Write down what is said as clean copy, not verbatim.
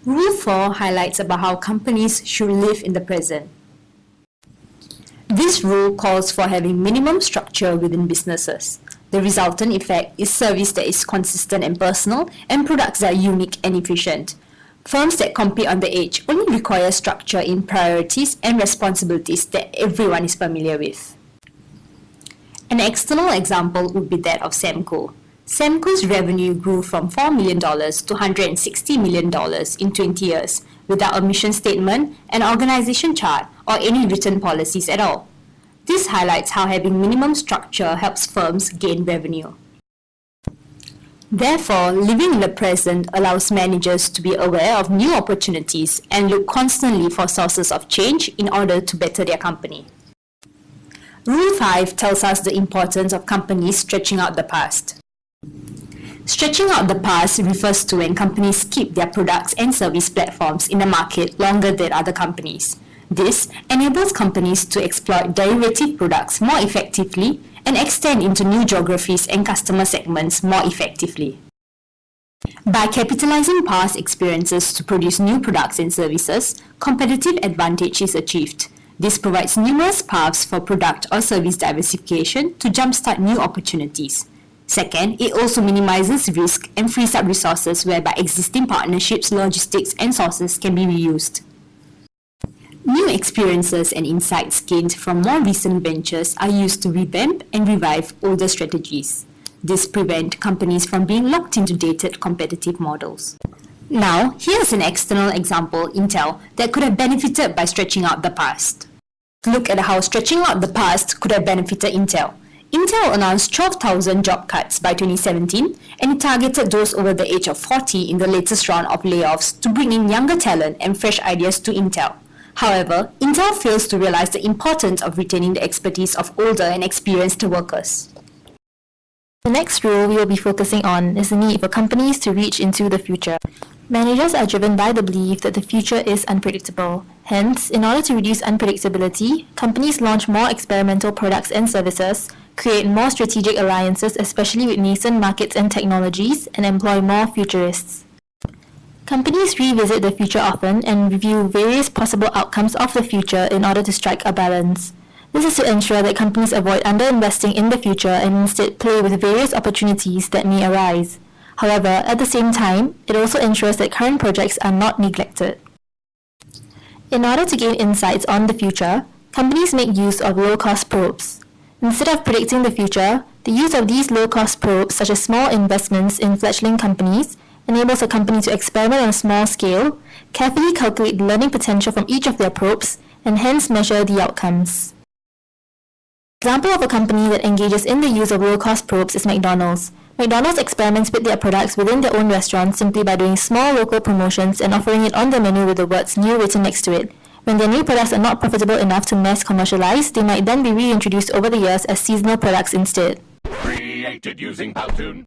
Rule 4 highlights about how companies should live in the present. This rule calls for having minimum structure within businesses. The resultant effect is service that is consistent and personal, and products that are unique and efficient. Firms that compete on the edge only require structure in priorities and responsibilities that everyone is familiar with. An external example would be that of Semco. Semco's revenue grew from $4 million to $160 million in 20 years without a mission statement, an organization chart, or any written policies at all. This highlights how having minimum structure helps firms gain revenue. Therefore, living in the present allows managers to be aware of new opportunities and look constantly for sources of change in order to better their company. Rule 5 tells us the importance of companies stretching out the past. Stretching out the past refers to when companies keep their products and service platforms in the market longer than other companies. This enables companies to exploit derivative products more effectively and extend into new geographies and customer segments more effectively. By capitalizing past experiences to produce new products and services, competitive advantage is achieved. This provides numerous paths for product or service diversification to jumpstart new opportunities. Second, it also minimizes risk and frees up resources whereby existing partnerships, logistics, and sources can be reused. New experiences and insights gained from more recent ventures are used to revamp and revive older strategies. This prevents companies from being locked into dated competitive models. Now, here's an external example, Intel, that could have benefited by stretching out the past. Look at how stretching out the past could have benefited Intel. Intel announced 12,000 job cuts by 2017, and it targeted those over the age of 40 in the latest round of layoffs to bring in younger talent and fresh ideas to Intel. However, Intel fails to realize the importance of retaining the expertise of older and experienced workers. The next rule we will be focusing on is the need for companies to reach into the future. Managers are driven by the belief that the future is unpredictable. Hence, in order to reduce unpredictability, companies launch more experimental products and services, create more strategic alliances, especially with nascent markets and technologies, and employ more futurists. Companies revisit the future often and review various possible outcomes of the future in order to strike a balance. This is to ensure that companies avoid underinvesting in the future and instead play with various opportunities that may arise. However, at the same time, it also ensures that current projects are not neglected. In order to gain insights on the future, companies make use of low-cost probes. Instead of predicting the future, the use of these low-cost probes, such as small investments in fledgling companies, enables a company to experiment on a small scale, carefully calculate the learning potential from each of their probes, and hence measure the outcomes. An example of a company that engages in the use of low-cost probes is McDonald's. McDonald's experiments with their products within their own restaurants simply by doing small local promotions and offering it on the menu with the words "new" written next to it. When their new products are not profitable enough to mass commercialize, they might then be reintroduced over the years as seasonal products instead. Created using Powtoon.